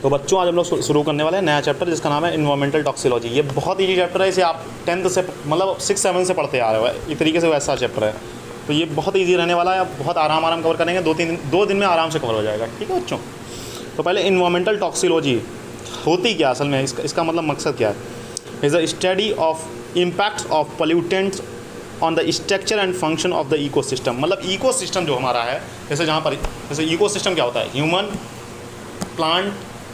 तो बच्चों आज हम लोग शुरू करने वाले हैं नया चैप्टर जिसका नाम है इन्वायरमेंटल टॉक्सिकोलॉजी। ये बहुत ईजी चैप्टर है, इसे आप 10th से मतलब 6-7 से पढ़ते आ रहे हो, एक तरीके से वैसा चैप्टर है। तो ये बहुत ईजी रहने वाला है, आप बहुत आराम कवर करेंगे, 2 दिन में आराम से कवर हो जाएगा। ठीक है बच्चों। तो पहले इन्वायरमेंटल टॉक्सिकोलॉजी होती क्या असल में, इसका मतलब मकसद क्या है? Is a study of impacts of pollutants on the structure and function of the ecosystem. मतलब इकोसिस्टम जो हमारा है, जैसे इकोसिस्टम क्या होता है, ह्यूमन, प्लांट,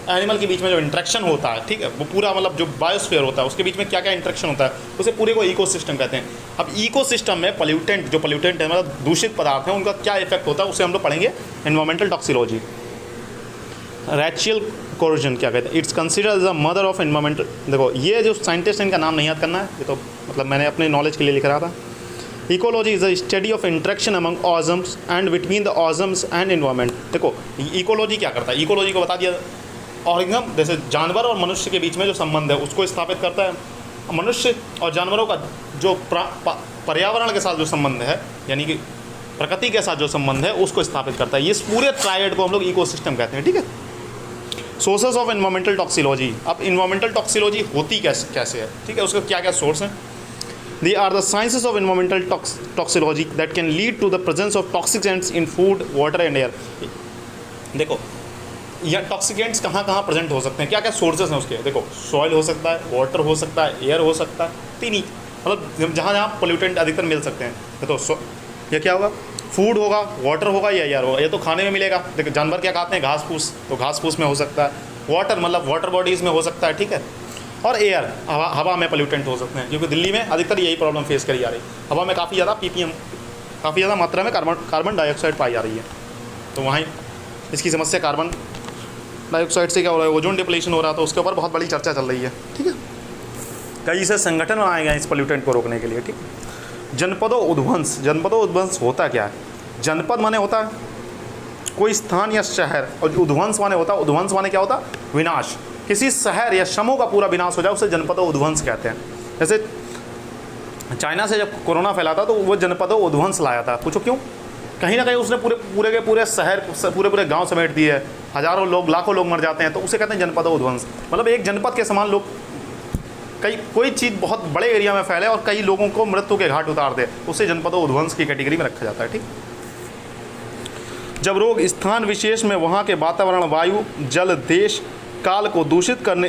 एनिमल के बीच में जो इंटरेक्शन होता है, ठीक है, वो पूरा मतलब जो बायोस्फीयर होता है उसके बीच में क्या क्या इंटरेक्शन होता है, उसे पूरे को इकोसिस्टम कहते हैं। अब इकोसिस्टम में पोल्यूटेंट है, मतलब दूषित पदार्थ हैं, उनका क्या इफेक्ट होता है उसे हम लोग पढ़ेंगे इन्वायरमेंटल टॉक्सिकोलॉजी। रैचल कोरोजन क्या कहते हैं? It's considered the mother of environmental. देखो ये जो साइंटिस्ट है इनका नाम नहीं याद करना है, ये तो मतलब मैंने अपने नॉलेज के लिए लिख रहा था। Ecology is the study of interaction among organs and between the organs and environment. देखो इकोलॉजी क्या करता है, इकोलॉजी को बता दिया, ऑर्गन जैसे जानवर और मनुष्य के बीच में जो संबंध है उसको स्थापित करता है। मनुष्य और जानवरों का जो पर्यावरण के साथ जो संबंध है, यानी कि प्रकृति के साथ जो संबंध है, उसको स्थापित करता है। ये पूरे ट्रायड को हम लोग इकोसिस्टम कहते हैं। ठीक है। Sources of environmental toxicology. अब इन्वायरमेंटल टॉक्सिकोलॉजी होती कैसे है, ठीक है, उसके क्या क्या सोर्स हैं? They are the sciences of environmental toxicology that can lead to the presence of toxicants in food, water and air। देखो यह टॉक्सिकेंट्स कहाँ कहाँ प्रेजेंट हो सकते हैं, क्या क्या सोर्सेज हैं उसके? देखो सॉइल हो सकता है, वाटर हो सकता है, एयर हो सकता है, तीन ही, मतलब जहाँ जहाँ पोल्यूटेंट अधिकतर मिल सकते हैं। तो ये क्या होगा? फूड होगा, वाटर होगा या एयर होगा। ये तो खाने में मिलेगा। देखो जानवर क्या खाते हैं? घास फूस, तो घास फूस में हो सकता है। वाटर मतलब वाटर बॉडीज़ में हो सकता है। ठीक है। और एयर, हवा में पोल्यूटेंट हो सकते हैं, क्योंकि दिल्ली में अधिकतर यही प्रॉब्लम फेस करी जा रही है। हवा में काफ़ी ज़्यादा ppm, काफ़ी ज़्यादा मात्रा में कार्बन डाइऑक्साइड पाई जा रही है। तो वहीं इसकी समस्या कार्बन डाइऑक्साइड से क्या हो रहा है, ओजोन डिप्लीशन हो रहा है, तो उसके ऊपर बहुत बड़ी चर्चा चल रही है। ठीक है। कई से संगठन बनाए गए हैं इस पोल्यूटेंट को रोकने के लिए। ठीक। जनपदों उद्वंस। जनपदों उद्वंस होता क्या है? जनपद माने होता है कोई स्थान या शहर, और उद्वंस माने होता है, उद्वंस माने क्या होता है? विनाश। किसी शहर या समूह का पूरा विनाश हो जाए उसे जनपदों उद्वंस कहते हैं। जैसे चाइना से जब कोरोना फैला था तो वो जनपदों उद्वंस लाया था। पूछो क्यों? कहीं ना कहीं उसने पूरे शहर, पूरे गांव समेट दिए, हज़ारों लोग, लाखों लोग मर जाते हैं, तो उसे कहते हैं जनपदों उद्वंस। मतलब एक जनपद के समान लोग, कोई चीज़ बहुत बड़े एरिया में फैले और कई लोगों को मृत्यु के घाट उतार दे, उसे जनपदों उद्वंस की कैटेगरी में रखा जाता है। ठीक। जब रोग स्थान विशेष में वहाँ के वातावरण, वायु, जल, देश, काल को दूषित करने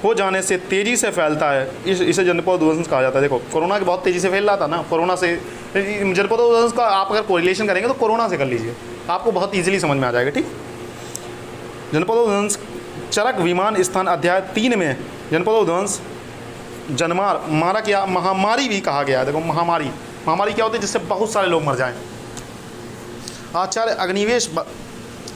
हो जाने से तेज़ी से फैलता है, इसे जनपद उद्वंस कहा जाता है। देखो कोरोना के बहुत तेज़ी से फैल रहा था ना, कोरोना से जनपद उद्वंस का आप अगर कोरिलेशन करेंगे तो कोरोना से कर लीजिए, आपको बहुत ईजिली समझ में आ जाएगा। ठीक। जनपद उद्वंस चरक विमान स्थान अध्याय 3 में जनपद उद्वंस जनमार मारा क्या महामारी भी कहा गया है। देखो महामारी क्या होती है? जिससे बहुत सारे लोग मर जाएं। आचार्य अग्निवेश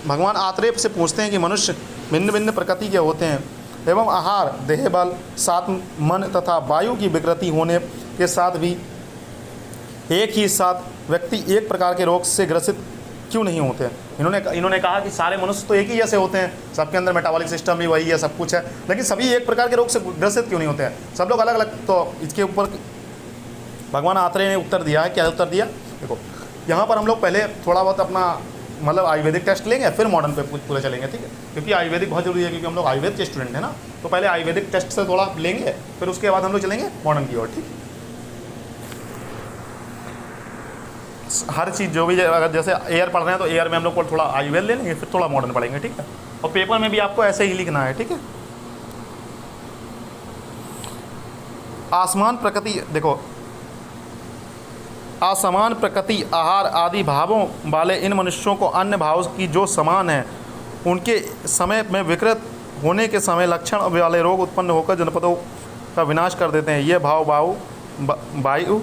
भगवान आत्रेय से पूछते हैं कि मनुष्य भिन्न भिन्न प्रकृति के होते हैं एवं आहार, देह बल, सात मन तथा वायु की विकृति होने के साथ भी एक ही साथ व्यक्ति एक प्रकार के रोग से ग्रसित क्यों नहीं होते हैं? इन्होंने कहा कि सारे मनुष्य तो एक ही जैसे होते हैं, सबके अंदर मेटाबॉलिक सिस्टम भी वही है, सब कुछ है, लेकिन सभी एक प्रकार के रोग से ग्रसित क्यों नहीं होते हैं? सब लोग अलग अलग। तो इसके ऊपर भगवान आत्रेय ने उत्तर दिया है। क्या उत्तर दिया? देखो यहाँ पर हम लोग पहले थोड़ा बहुत अपना मतलब आयुर्वेदिक टेस्ट लेंगे, फिर मॉडर्न पे पूरे चलेंगे। ठीक है। क्योंकि आयुर्वेदिक बहुत जरूरी है, क्योंकि हम लोग आयुर्वेद के स्टूडेंट हैं ना, तो पहले आयुर्वेदिक टेस्ट से थोड़ा लेंगे, फिर उसके बाद हम लोग चलेंगे मॉडर्न की ओर। ठीक। हर चीज़ जो भी, अगर जैसे एयर पढ़ रहे हैं तो एयर में हम लोग थोड़ा आयुर्वेद ले लेंगे, फिर थोड़ा मॉडर्न पढ़ेंगे। ठीक है। और पेपर में भी आपको ऐसे ही लिखना है। ठीक है। आसमान प्रकृति, देखो असमान प्रकृति, आहार आदि भावों वाले इन मनुष्यों को अन्य भाव की जो समान है उनके समय में विकृत होने के समय लक्षण वाले रोग उत्पन्न होकर जनपदों का विनाश कर देते हैं। ये भाव वायु,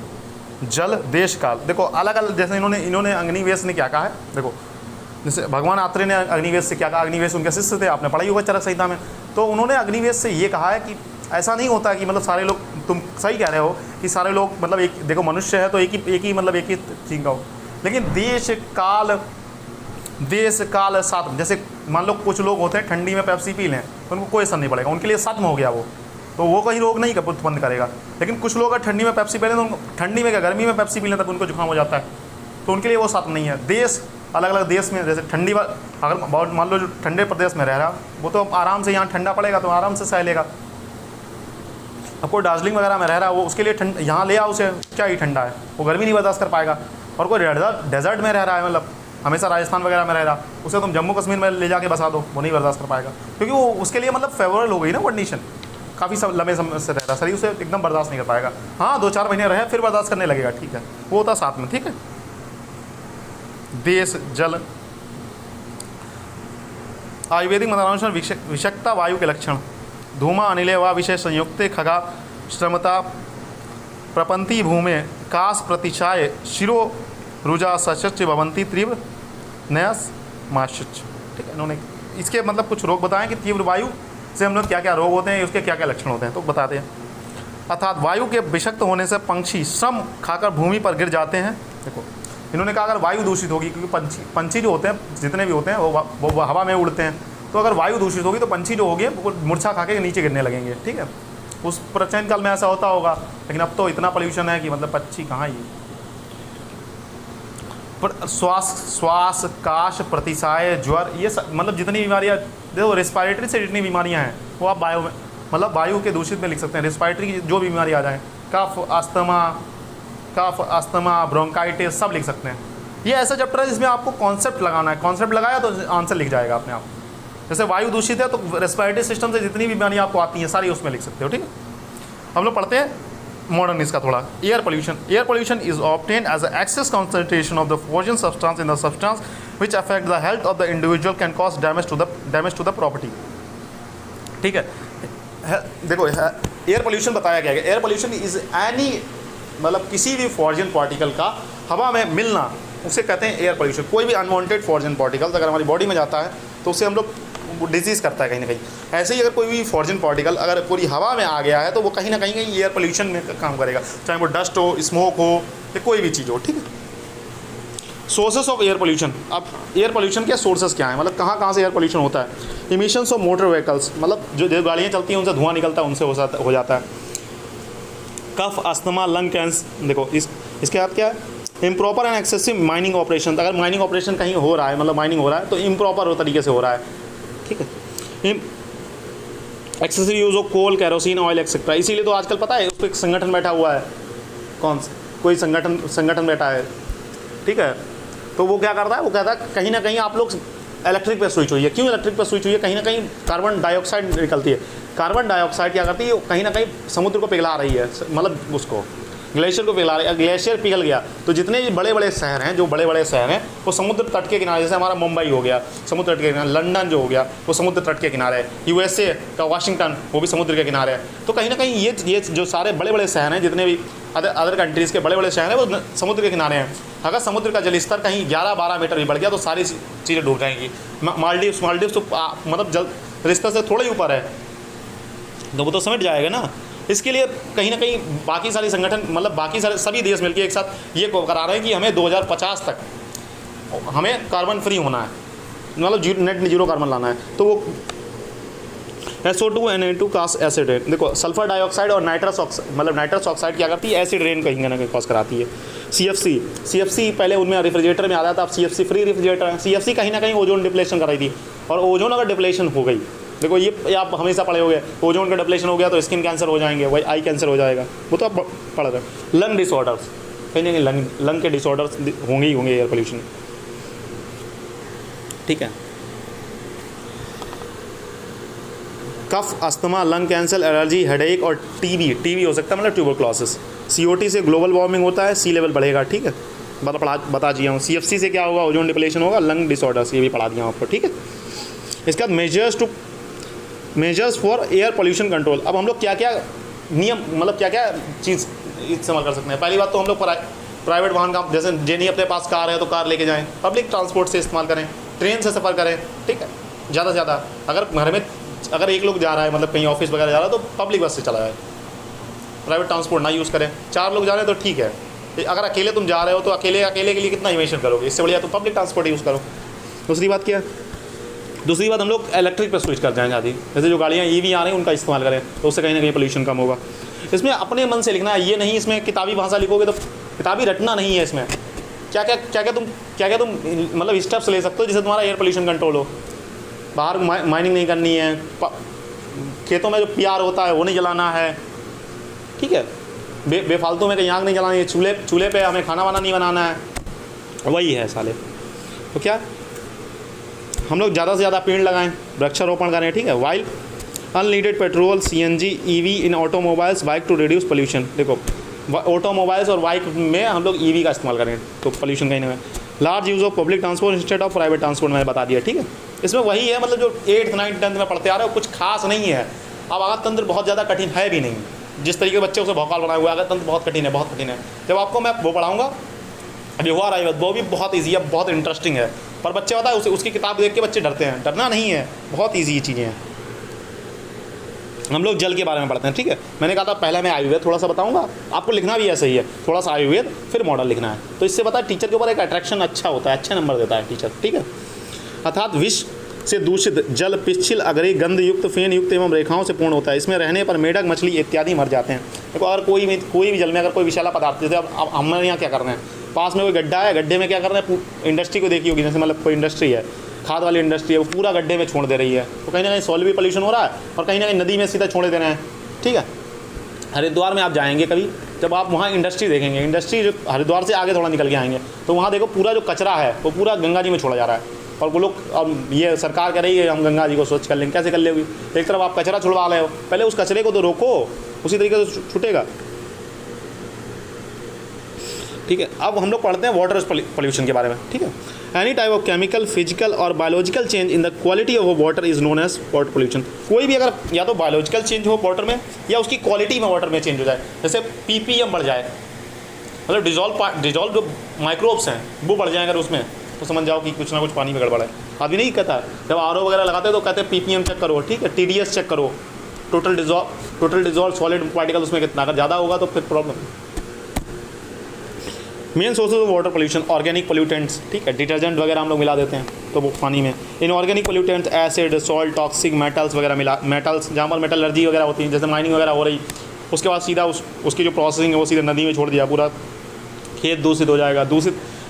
जल, देश, काल। देखो अलग अलग, जैसे इन्होंने अग्निवेश ने क्या कहा है? देखो जैसे भगवान आत्रेय ने अग्निवेश से क्या कहा? अग्निवेश उनके शिष्य थे, आपने पढ़ाई होगा चरक संहिता में। तो उन्होंने अग्निवेश से ये कहा है कि ऐसा नहीं होता कि मतलब सारे लोग, तुम सही कह रहे हो कि सारे लोग मतलब एक, देखो मनुष्य है तो एक ही मतलब एक ही चीज का हो, लेकिन देश काल साथ, जैसे मान लो कुछ लोग होते हैं ठंडी में पेप्सी पी लें तो उनको कोई असर नहीं पड़ेगा, उनके लिए खत्म हो गया वो, तो वो कहीं रोग नहीं उत्पन्न करेगा। लेकिन कुछ लोग अगर ठंडी में पेप्सी पी लें तो ठंडी में क्या, गर्मी में पेप्सी पी लें तब उनको जुकाम हो जाता है, तो उनके लिए वो खत्म नहीं है। देश अलग अलग देश में, जैसे ठंडी अगर बहुत मान लो जो ठंडे प्रदेश में रह रहा वो तो आराम से, यहाँ ठंडा पड़ेगा तो आराम से सह लेगा। अब कोई दार्जिलिंग वगैरह में रह रहा है वो उसके लिए ठंड यहाँ ले आओ उसे क्या ही ठंडा है, वो गर्मी नहीं बर्दाश्त कर पाएगा। और कोई डेजर्ट में रह रहा है, मतलब हमेशा राजस्थान वगैरह में रह रहा, उसे तुम जम्मू कश्मीर में ले जाके बसा दो, वो नहीं बर्दाश्त कर पाएगा, क्योंकि वो उसके लिए मतलब फेवरेबल हो गई ना कंडीशन, काफ़ी लंबे समय से रह रहा, शरीर उसे एकदम बर्दाश्त नहीं कर पाएगा। हाँ 2-4 महीने रहे फिर बर्दाश्त करने लगेगा, ठीक है, वो होता साथ में, ठीक है। देश जल आयुर्वेदिक मंत्रानुसार विषक्ता वायु के लक्षण, धूमा अनिले व विशेष संयुक्ते खगा श्रमता प्रपंती भूमे काश प्रतिचाय शिरो रुजा सच भवंती तीव्र नयस माशुच, ठीक है। इन्होंने इसके मतलब कुछ रोग बताएं कि तीव्र वायु से हम लोग क्या क्या रोग होते हैं, उसके क्या क्या लक्षण होते हैं, तो बताते हैं। अर्थात वायु के विषक्त होने से पंछी श्रम खाकर भूमि पर गिर जाते हैं। देखो इन्होंने कहा अगर वायु दूषित होगी, क्योंकि पंछी जो होते हैं जितने भी होते हैं वो हवा में उड़ते हैं, तो अगर वायु दूषित होगी तो पंछी जो होंगे वो मूर्छा खा के नीचे गिरने लगेंगे, ठीक है। उस प्राचीन काल में ऐसा होता होगा, लेकिन अब तो इतना पोल्यूशन है कि मतलब पक्षी कहाँ ही। श्वास काश प्रतिसाय ज्वर, ये मतलब जितनी बीमारियाँ देखो रेस्पिरेटरी से जितनी बीमारियाँ हैं वो आप वायु में मतलब वायु के दूषित में लिख सकते हैं। रेस्पिरेटरी की जो बीमारी आ जाए, कफ अस्थमा ब्रोंकाइटिस सब लिख सकते हैं। ये ऐसा चैप्टर है जिसमें आपको कॉन्सेप्ट लगाना है, कॉन्सेप्ट लगाया तो आंसर लिख जाएगा अपने आप। जैसे वायु दूषित है तो रेस्पिरेटरी सिस्टम से जितनी बीमारियाँ आपको आती हैं सारी उसमें लिख सकते हो, ठीक है। हम लोग पढ़ते हैं मॉडर्न इसका थोड़ा। Air pollution is obtain as a excess concentration of the foreign substance in the substance which affect the health of the individual can cause damage to the property, ठीक है। देखो एयर पोल्यूशन बताया गया है, air pollution is any मतलब किसी भी फॉर्जन particle का हवा में मिलना, उसे कहते हैं एयर पोल्यूशन। कोई भी अनवांटेड फॉर्जन पार्टिकल्स अगर हमारी बॉडी में जाता है तो उससे हम लोग डिजीज़ करता है कहीं ना कहीं। ऐसे ही अगर कोई भी फॉर्जन पार्टिकल अगर पूरी हवा में आ गया है तो वो कहीं ना कहीं एयर पोल्यूशन में काम करेगा, चाहे वो डस्ट हो, स्मोक हो या कोई भी चीज़ हो, ठीक है। सोर्सेस ऑफ एयर पोल्यूशन, अब एयर पोल्यूशन के सोर्सेस क्या हैं, मतलब कहाँ कहाँ से एयर पोल्यूशन होता है। इमिशंस ऑफ मोटर व्हीकल्स, मतलब जो गाड़ियाँ चलती हैं उनसे धुआं निकलता है, उनसे हो जाता है। कफ अस्थमा लंग कैंसर, देखो इसके बाद क्या है, improper and excessive mining operation, अगर माइनिंग ऑपरेशन कहीं हो रहा है, मतलब माइनिंग हो रहा है तो इम्प्रॉपर तरीके से हो रहा है, ठीक है। Excessive use of coal, kerosene, oil etcetera, इसीलिए तो आजकल पता है उस पर एक संगठन बैठा हुआ है, कौन सा कोई संगठन बैठा है, ठीक है। तो वो क्या करता है, वो कहता है कहीं ना कहीं आप लोग इलेक्ट्रिक पे स्विच हुई है। क्यों इलेक्ट्रिक पे स्विच हुई है, कहीं ना कहीं कार्बन डाइऑक्साइड निकलती है। कार्बन डाइऑक्साइड क्या करती है, कहीं ना कहीं समुद्र को पिघला रही है, मतलब उसको ग्लेशियर को पिघला रही है। ग्लेशियर पिघल गया तो जितने भी बड़े बड़े शहर हैं, जो बड़े बड़े शहर हैं वो समुद्र तट के किनारे, जैसे हमारा मुंबई हो गया समुद्र तट के किनारे, लंदन जो हो गया वो समुद्र तट के किनारे है, यूएसए का वाशिंगटन वो भी समुद्र के किनारे है। तो कहीं ना कहीं ये जो सारे बड़े बड़े शहर हैं, जितने भी अदर कंट्रीज़ के बड़े बड़े शहर हैं वो समुद्र के किनारे हैं। अगर समुद्र का जल स्तर कहीं 11-12 मीटर भी बढ़ गया तो सारी चीज़ें डूब जाएंगी। मालदीव्स तो मतलब जल स्तर से थोड़ा ही ऊपर है, तो वो तो समेट जाएगा ना। इसके लिए कहीं ना कहीं बाकी सारे संगठन, मतलब बाकी सारे सभी देश मिलकर एक साथ ये करा रहे हैं कि हमें 2050 तक हमें कार्बन फ्री होना है, मतलब नेट जीरो कार्बन लाना है। तो वो SO2 Na2 कास एसिड रेन, देखो सल्फर डाइऑक्साइड और नाइट्रस ऑक्साइड, मतलब नाइट्रस ऑक्साइड क्या करती है, एसिड रेन कहीं ना कहीं कॉज कराती है। CFC पहले उनमें रेफ्रिजरेटर में आता था, अब CFC फ्री रेफ्रिजरेटर है। CFC कहीं ना कहीं ओजोन डिप्लेशन कराई थी, और ओजोन अगर डिप्लेशन हो गई, देखो ये आप हमेशा पढ़े हो गए, ओजोन का डिप्लेशन हो गया तो स्किन कैंसर हो जाएंगे, वही आई कैंसर हो जाएगा, वो तो आप पढ़ रहे। लंग डिसऑर्डर्स, कहीं ना कहीं लंग के डिसऑर्डर्स होंगे ही होंगे एयर पोल्यूशन, ठीक है। Cough asthma lung cancer allergy headache और टीबी हो सकता है, मतलब ट्यूबरक्लोसिस। CO2 से ग्लोबल वार्मिंग होता है, सी लेवल बढ़ेगा, ठीक है, बता दिया हूँ। CFC से क्या होगा, ओजोन डिप्लेशन होगा, लंग डिसऑर्डर्स ये भी पढ़ा दिया हूँ आपको, ठीक है। इसके बाद measures for air pollution control. अब हम लोग क्या क्या नियम, मतलब क्या क्या चीज़ इस्तेमाल कर सकते हैं। पहली बात तो हम लोग प्राइवेट वाहन का, जैसे जिन्हें अपने पास कार है तो कार लेके जाएं, पब्लिक ट्रांसपोर्ट से इस्तेमाल करें, ट्रेन से सफ़र करें, ठीक है, ज़्यादा से ज़्यादा। अगर घर में अगर एक लोग जा रहा है, मतलब कहीं ऑफिस वगैरह जा रहा है तो पब्लिक बस से चला जाए, प्राइवेट ट्रांसपोर्ट ना यूज़ करें। 4 लोग जा रहे हैं तो ठीक है, अगर अकेले तुम जा रहे हो तो अकेले के लिए कितना इन्वेस्ट करोगे, इससे बढ़िया तो पब्लिक ट्रांसपोर्ट यूज़ करो। दूसरी बात क्या है, दूसरी बात हम लोग इलेक्ट्रिक पर स्विच कर जाएँ ज़्यादा, जैसे जो गाड़ियाँ EV आ रही हैं उनका इस्तेमाल करें, तो उससे कहीं ना कहीं पोल्यूशन कम होगा। इसमें अपने मन से लिखना है, ये नहीं इसमें किताबी भाषा लिखोगे तो, किताबी रटना नहीं है इसमें, क्या क्या तुम मतलब स्टेप्स ले सकते हो जिससे तुम्हारा एयर पोल्यूशन कंट्रोल हो। बाहर माइनिंग नहीं करनी है, खेतों में जो पीआर होता है वो नहीं जलाना है, ठीक है, बेफालतू में कहीं आग नहीं जलानी है, चूल्हे पे हमें खाना वाना नहीं बनाना है, वही है साले। तो क्या हम लोग ज़्यादा से ज़्यादा पेड़ लगाएं, वृक्षारोपण करें, ठीक है। While unleaded petrol CNG EV in automobiles bike to reduce pollution. देखो ऑटोमोबाइल्स और बाइक में हम लोग EV का इस्तेमाल करें तो पोल्यूशन कहीं नहीं। Large use of public transport instead of private transport मैंने बता दिया, ठीक है। इसमें वही है, मतलब जो 8th 9th 10th में पढ़ते आ रहे हो कुछ खास नहीं है। अब आगाज तंत्र बहुत ज़्यादा कठिन है भी नहीं, जिस तरीके के बच्चे उसे भौकाल बनाए हुए, आगाज तंत्र बहुत कठिन है, बहुत कठिन है। जब आपको मैं वो पढ़ाऊँगा व्यवहार आएगा वो भी बहुत ईजी है, बहुत इंटरेस्टिंग है, पर बच्चे होता है उसकी किताब देख के बच्चे डरते हैं। डरना नहीं है, बहुत ईजी चीज़ें हैं। हम लोग जल के बारे में पढ़ते हैं, ठीक है। मैंने कहा था पहले मैं आयुर्वेद थोड़ा सा बताऊंगा, आपको लिखना भी ऐसा ही है, थोड़ा सा आयुर्वेद फिर मॉडल लिखना है। तो इससे पता है टीचर के ऊपर एक अट्रैक्शन अच्छा होता है, अच्छे नंबर देता है टीचर, ठीक है। अर्थात विष से दूषित जल पिच्छिल अग्नि गंध युक्त फेन युक्त एवं रेखाओं से पूर्ण होता है। इसमें रहने पर मेढक मछली इत्यादि मर जाते हैं। देखो अगर कोई भी जल में अगर कोई विषैला पदार्थ, जैसे अब हमारे यहाँ क्या कर रहे हैं, पास में कोई गड्ढा है, गड्ढे में क्या कर रहे हैं, इंडस्ट्री को देखी होगी, जैसे मतलब कोई इंडस्ट्री है, खाद वाली इंडस्ट्री है, वो पूरा गड्ढे में छोड़ दे रही है, तो कहीं ना कहीं सॉइल भी पोल्यूशन हो रहा है और कहीं ना कहीं नदी में सीधा छोड़े दे रहे हैं, ठीक है। हरिद्वार में आप जाएंगे कभी, जब आप वहाँ इंडस्ट्री देखेंगे, इंडस्ट्री जो हरिद्वार से आगे थोड़ा निकल के आएंगे तो वहाँ देखो पूरा जो कचरा है वो पूरा गंगा जी में छोड़ा जा रहा है। और वो लोग, अब ये सरकार कह रही है हम गंगा जी को स्वच्छ कर लेंगे, कैसे कर लेगी? एक तरफ आप कचरा छुड़वा रहे हो, पहले उस कचरे को तो रोको, उसी तरीके से छूटेगा, ठीक है। अब हम लोग पढ़ते हैं वाटर पोल्यूशन के बारे में, ठीक है। Any type of chemical physical और biological change in the quality of water is known as water pollution. कोई भी अगर या तो बायोलॉजिकल चेंज हो वाटर में या उसकी क्वालिटी में वाटर में चेंज हो जाए, जैसे ppm बढ़ जाए, मतलब डिजॉल्व जो माइक्रोब्स हैं वो बढ़ जाए अगर उसमें, तो समझ जाओ कि कुछ ना कुछ पानी में गड़बड़ है। अभी नहीं कहता, जब RO वगैरह लगाते हैं तो कहते हैं ppm चेक करो, ठीक है, TDS चेक करो, टोटल डिजॉल्व सॉलिड पार्टिकल उसमें कितना, अगर ज़्यादा होगा तो फिर problem. Main sources of water pollution organic pollutants, ठीक है, डिटर्जेंट वगैरह हम लोग मिला देते हैं तो वो पानी में। Inorganic pollutants acid salt toxic metals वगैरह मेटल्स, जहाँ पर मेटलर्जी वगैरह होती है, जैसे माइनिंग वगैरह हो रही, उसके बाद सीधा उसकी जो प्रोसेसिंग है वो सीधे नदी में छोड़ दिया, पूरा खेत दूषित हो जाएगा।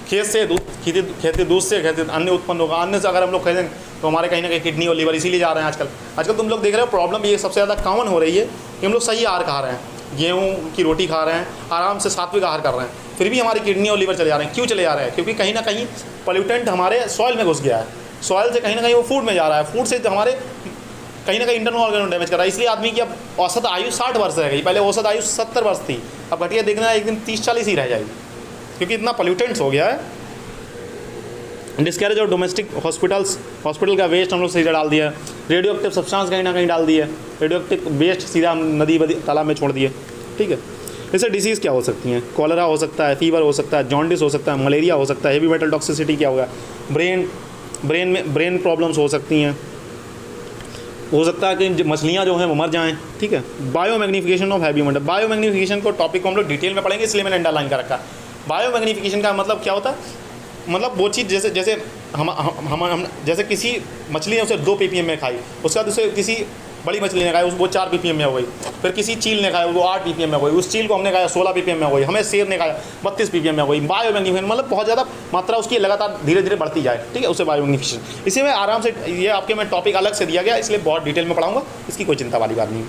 खेत से अन्न उत्पन्न होगा, अन्न से अगर हम लोग खरीदेंगे तो हमारे कहीं ना कहीं किडनी और लीवर इसीलिए जा रहे हैं आजकल तुम लोग देख रहे हो प्रॉब्लम ये सबसे ज़्यादा कॉमन हो रही है कि हम लोग सही आहार खा रहे हैं, गेहूँ की रोटी खा रहे हैं, आराम से सात्विक आहार कर रहे हैं, फिर भी हमारी किडनी और लीवर चले जा रहे हैं। क्यों चले जा रहे हैं? क्योंकि कहीं ना कहीं पोल्यूटेंट हमारे सॉइल में घुस गया है, सॉइल से कहीं ना कहीं वो फूड में जा रहा है, फूड से हमारे कहीं ना कहीं इंटरनल ऑर्गन डैमेज कर रहा है। इसलिए आदमी की अब औसत आयु 60 वर्ष रह गई, पहले औसत आयु 70 वर्ष थी, अब घटिया देखना एक दिन 30-40 ही रह जाएगी, क्योंकि इतना पोल्यूटेंट्स हो गया है। डिस्कैरेज और डोमेस्टिक हॉस्पिटल का वेस्ट हम लोग सीधा डाल दिया, रेडियो एक्टिव सब्सटेंस कहीं ना कहीं डाल दिया, रेडियो एक्टिव वेस्ट सीधा नदी तालाब में छोड़ दिए, ठीक है। इससे डिसीज़ क्या हो सकती हैं? कॉलरा हो सकता है, फीवर हो सकता है, जॉन्डिस हो सकता है, मलेरिया हो सकता है, हेवी मेटल टॉक्सिसिटी क्या होगा, ब्रेन प्रॉब्लम्स हो सकती हैं, हो सकता है कि मछलियाँ जो हैं वो मर जाएँ, ठीक है। Bio magnification of heavy metal, bio magnification को टॉपिक को हम लोग डिटेल में पढ़ेंगे, इसलिए मैंने अंडरलाइन कर रखा। बायो मैग्नीफिकेशन का मतलब क्या होता है? मतलब वो चीज़ जैसे हम जैसे किसी मछली ने उसे 2 ppm में खाई, उसके बाद उसे किसी बड़ी मछली ने खाई वो 4 ppm में हो गई, फिर किसी चील ने खाया वो 8 ppm में हो गई, उस चील को हमने खाया 16 ppm में हो गई, हमें शेर ने खाया 32 ppm में हो गई। बायो मैग्नीफिकेशन मतलब बहुत ज़्यादा मात्रा उसकी लगातार धीरे धीरे बढ़ती जाए, ठीक है, उसे बायो मैग्नीफिकेशन। इसी में आराम से ये आपके मैं टॉपिक अलग से दिया गया, इसलिए बहुत डिटेल में पढ़ाऊँगा, इसकी कोई चिंता वाली बात नहीं।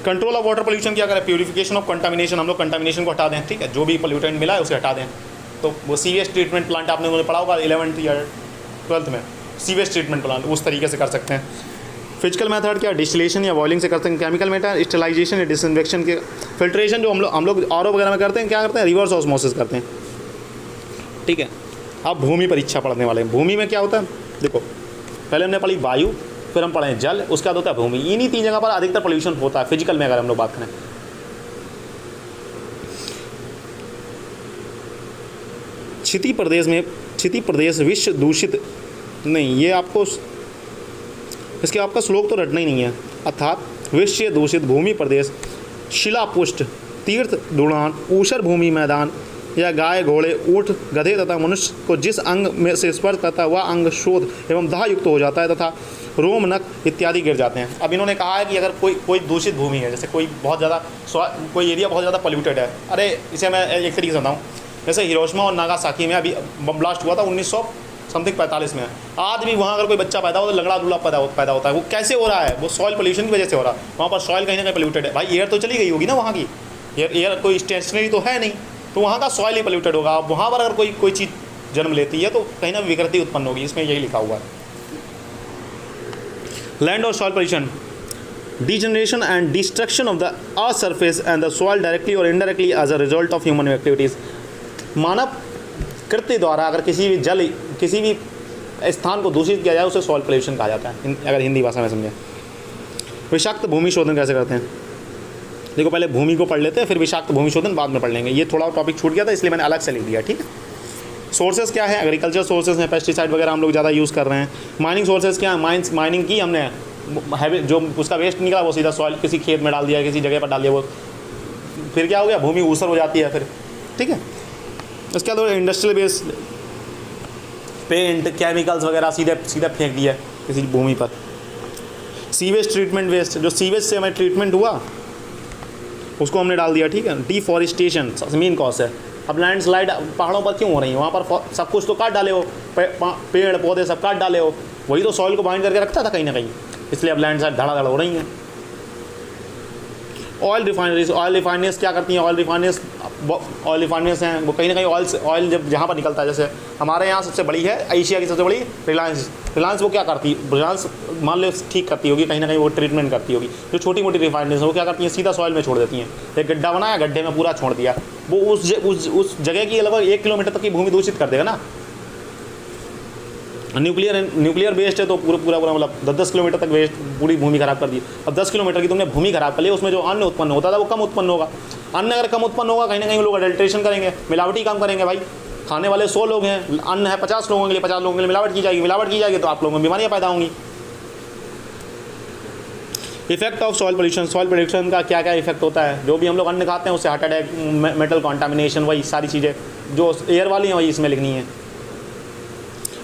कंट्रोल ऑफ वाटर पोल्यूशन क्या करें? प्यूरिफिकेशन ऑफ कंटामिनेशन, हम लोग कंटामिनेशन को हटा दें, ठीक है, जो भी पोल्यूटेंट मिला है उसे हटा दें। तो वो सीवेज ट्रीटमेंट प्लांट आपने उन्हें पढ़ा होगा 11th या 12th में, सीवेज ट्रीटमेंट प्लांट उस तरीके से कर सकते हैं। फिजिकल मेथड क्या? डिस्टिलेशन या बॉइलिंग से करते हैं। केमिकल मेथड स्टेलाइजेशन या डिसइंफेक्शन के। फिल्ट्रेशन जो हम लोग RO वगैरह में करते हैं, क्या करते हैं? रिवर्स ऑस्मोसिस करते हैं, ठीक है। आप भूमि परीक्षा पढ़ने वाले हैं। भूमि में क्या होता है? देखो पहले हमने पढ़ी वायु, फिर हम पढ़े जल, उसके बाद होता है भूमि। इन्हीं 3 जगह पर अधिकतर पोल्यूशन होता है फिजिकल में, अगर हम लोग बात करें। क्षिति प्रदेश विश्व दूषित नहीं, ये आपको इसके आपका श्लोक तो रटना ही नहीं है। अर्थात विश्व दूषित भूमि प्रदेश शिलापुष्ट तीर्थ दुड़ान ऊषर भूमि मैदान या गाय घोड़े ऊँट गधे तथा मनुष्य को जिस अंग में से स्पर्श करता है वह अंग शोध एवं दाह युक्त हो जाता है तथा रोम नख इत्यादि गिर जाते हैं। अब इन्होंने कहा है कि अगर कोई दूषित भूमि है, जैसे कोई बहुत ज़्यादा कोई एरिया बहुत ज़्यादा पोल्यूटेड है, अरे इसे मैं एक तरीके से बताऊँ, जैसे हिरोशिमा और नागासाकी में अभी बम ब्लास्ट हुआ था 1945 में, आज भी वहाँ अगर कोई बच्चा पैदा हो तो लगड़ा लुगड़ा पैदा होता है। वो कैसे हो रहा है? वो सॉइल पोल्यूशन की वजह से हो रहा है। वहाँ पर सॉइल कहीं ना कहीं पोल्यूटेड है भाई, एयर तो चली गई होगी ना वहाँ की, एयर कोई स्टेशनरी तो है नहीं, तो वहाँ का सॉइल ही पोल्यूटेड होगा। वहाँ पर अगर कोई चीज़ जन्म लेती है तो कहीं ना विकृति उत्पन्न होगी, इसमें यही लिखा हुआ है। लैंड और soil pollution, degeneration and destruction of the earth surface and the soil directly or indirectly as a result of human activities। मानव कृत्य द्वारा अगर किसी भी स्थान को दूषित किया जाए उसे सॉइल पोल्यूशन कहा जाता है, अगर हिंदी भाषा में समझें। विषाक्त भूमि शोधन कैसे करते हैं? देखो पहले भूमि को पढ़ लेते हैं, फिर विषाक्त भूमि शोधन बाद में पढ़ लेंगे। ये थोड़ा टॉपिक छूट गया था इसलिए मैंने अलग से लिख दिया, ठीक है। सोर्सेज क्या है? एग्रीकल्चर सोर्सेज हैं, पेस्टिसाइड वगैरह हम लोग ज़्यादा यूज़ कर रहे हैं। माइनिंग सोर्सेज क्या है? माइनिंग की हमने, जो उसका वेस्ट निकला वो सीधा सॉइल किसी खेत में डाल दिया, किसी जगह पर डाल दिया, वो फिर क्या हो गया? भूमि ऊसर हो जाती है फिर, ठीक है। उसके बाद इंडस्ट्रियल वेस्ट, पेंट, केमिकल्स वगैरह सीधे फेंक दिया किसी भूमि पर। सीवेज ट्रीटमेंट वेस्ट, जो सीवेज से हमें ट्रीटमेंट हुआ उसको हमने डाल दिया, ठीक है। डिफॉरेस्टेशन मेन कॉज है। अब लैंडस्लाइड पहाड़ों पर क्यों हो रही है? वहाँ पर सब कुछ तो काट डाले हो, पेड़ पौधे सब काट डाले हो, वही तो सॉइल को बाइंड करके रखता था कहीं ना कहीं, इसलिए अब लैंडस्लाइड धड़ाधड़ हो रही हैं। ऑयल रिफाइनरीज क्या करती हैं? ऑयल रिफाइनरीज हैं, वो कहीं ना कहीं ऑयल जब जहाँ पर निकलता है, जैसे हमारे यहाँ सबसे बड़ी है एशिया की सबसे बड़ी रिलायंस वो क्या करती है? रिलायंस मान लो ठीक करती होगी, कहीं ना कहीं वो ट्रीटमेंट करती होगी। जो छोटी मोटी रिफाइनरीज हैं वो क्या करती हैं? सीधा सॉइल में छोड़ देती हैं। एक गड्ढा बनाया, गड्ढे में पूरा छोड़ दिया, वो उस जगह की लगभग 1 किलोमीटर तक की भूमि दूषित कर देगा ना। न्यूक्लियर वेस्ट है तो पूरा मतलब 10 किलोमीटर तक वेस्ट पूरी भूमि खराब कर दी। अब 10 किलोमीटर की तुमने भूमि खराब कर ली, उसमें जो अन्न उत्पन्न होता था वो कम उत्पन्न होगा। अन्न अगर कम उत्पन्न होगा, कहीं ना कहीं लोग अडल्ट्रेशन करेंगे, मिलावटी काम करेंगे। भाई खाने वाले 100 लोग हैं, अन्न है 50 लोगों के लिए, 50 लोगों के लिए मिलावट की जाएगी तो आप लोगों में बीमारियाँ पैदा होंगी। इफेक्ट ऑफ सॉइल पोल्यूशन का क्या क्या इफेक्ट होता है? जो भी हम लोग अन्न खाते हैं उससे हार्ट अटैक, मेटल कॉन्टामिनेशन, वही सारी चीज़ें जो एयर वाली हैं वही इसमें लिखनी है।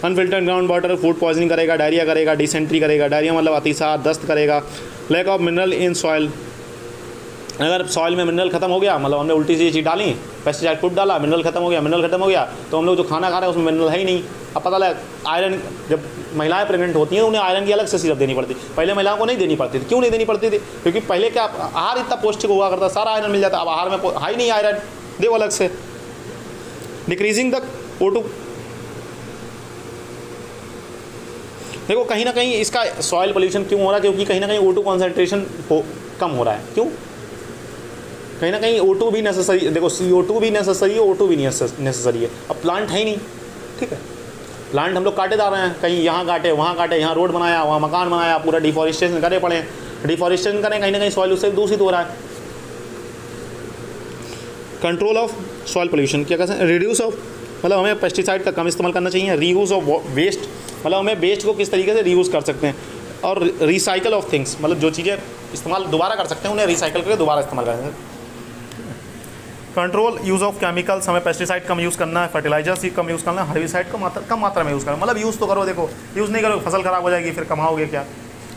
Unfiltered ground water food poisoning करेगा, डायरिया करेगा, डिसेंट्री करेगा। डायरिया मतलब अतिसार, दस्त करेगा। Lack of mineral in soil, अगर सॉइल में मिनरल खत्म हो गया, मतलब हमने उल्टी सी चीज़ डाली, पेस्टिसाइड फूड डाला, मिनरल खत्म हो गया तो हम लोग जो खाना खा रहे हैं उसमें मिनरल है ही नहीं। अब पता लगा आयरन, जब महिलाएं प्रेग्नेंट होती हैं उन्हें आयरन की अलग से सिरप देनी पड़ती। पहले महिलाओं को नहीं देनी पड़ती थी। क्यों नहीं देनी पड़ती थी? क्योंकि पहले क्या आहार इतना पौष्टिक हुआ करता, सारा आयरन मिल जाता। अब आहार में है ही नहीं आयरन, दे अलग से। डिक्रीजिंग द O2, देखो कहीं ना कहीं इसका सॉइल पोल्यूशन क्यों हो रहा है? क्योंकि कहीं ना कहीं O2 कॉन्सेंट्रेशन कम हो रहा है। क्यों? कहीं ना कहीं O2 भी नेसेसरी, देखो CO2 भी नेसेसरी है, O2 भी नेसेसरी है। अब प्लांट है ही नहीं, ठीक है। प्लांट हम लोग काटे जा रहे हैं, कहीं यहाँ काटे, वहाँ काटे, यहाँ रोड बनाया, वहाँ मकान बनाया, पूरा डिफॉरेस्टेशन करे पड़े। डिफॉरेस्टेशन करें, कहीं ना कहीं सॉइल उससे दूषित हो रहा है। कंट्रोल ऑफ सॉइल पोल्यूशन क्या कहते हैं? रिड्यूस ऑफ, मतलब हमें पेस्टिसाइड का कम इस्तेमाल करना चाहिए। रीयूज़ ऑफ वेस्ट, मतलब हमें वेस्ट को किस तरीके से रीयूज़ कर सकते हैं। और रिसाइकल ऑफ थिंग्स, मतलब जो चीज़ें इस्तेमाल दोबारा कर सकते हैं उन्हें रिसाइकल करके दोबारा इस्तेमाल करें। कंट्रोल यूज़ ऑफ केमिकल्स, हमें पेस्टिसाइड कम यूज़ करना है, फर्टिलाइजर्स ही कम यूज़ करना है, हर्बिसाइड को कम मात्रा में यूज़ करना। मतलब यूज़ तो करो, देखो यूज़ नहीं करो फसल ख़राब हो जाएगी, फिर कमाओगे क्या?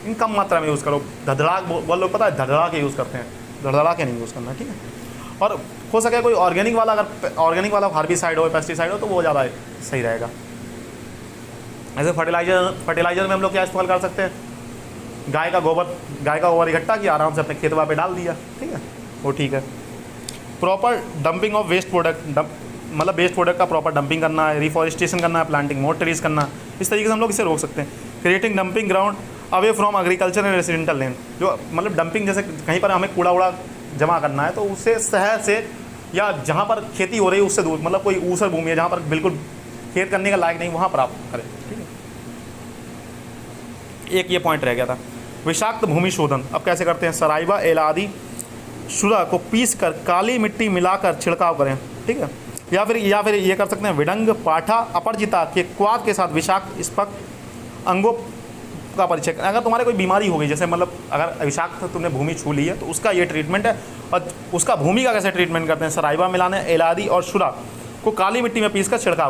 इन कम मात्रा में यूज़ करो। धड़धड़ा, वो लोग पता है धड़धड़ा के यूज़ करते हैं, धड़धड़ा के नहीं यूज़ करना, ठीक है। और हो सके कोई ऑर्गेनिक वाला, अगर ऑर्गेनिक वाला हार्बिसाइड हो, पेस्टिसाइड हो तो वो ज़्यादा सही रहेगा। ऐसे फर्टिलाइजर में हम लोग क्या इस्तेमाल कर सकते हैं? गाय का गोबर इकट्ठा किया, आराम से अपने खेतवा पे डाल दिया, ठीक है, वो ठीक है। Proper dumping of waste product, मतलब वेस्ट प्रोडक्ट का प्रॉपर डंपिंग करना है, रिफॉरेस्टेशन करना है, प्लांटिंग मोर ट्रीज करना, इस तरीके से हम लोग इसे रोक सकते हैं। Creating dumping ground away from agriculture and residential land, जो मतलब डंपिंग, जैसे कहीं पर हमें कूड़ा उड़ा जमा करना है तो उससे शहर से या जहाँ पर खेती हो रही है उससे दूर, मतलब कोई ऊसर भूमि है जहाँ पर बिल्कुल खेत करने का लायक नहीं, वहाँ पर आप करें, ठीक है। एक ये पॉइंट रह गया था। विषाक्त भूमि शोधन अब कैसे करते हैं? सराइबा एलादी शुरा को पीस कर काली मिट्टी मिलाकर छिड़काव करें, ठीक है। या फिर ये कर सकते हैं, विडंग पाठा अपरजिता के क्वाद के साथ विषाक्त स्पक अंगों का परिचय। अगर तुम्हारे कोई बीमारी हो गई, जैसे मतलब अगर विषाक्त तुमने भूमि छू ली है तो उसका ये ट्रीटमेंट है। और उसका भूमि का कैसे ट्रीटमेंट करते हैं? सराइबा मिलाने एलादी और शुरा को काली मिट्टी में पीस कर छिड़काव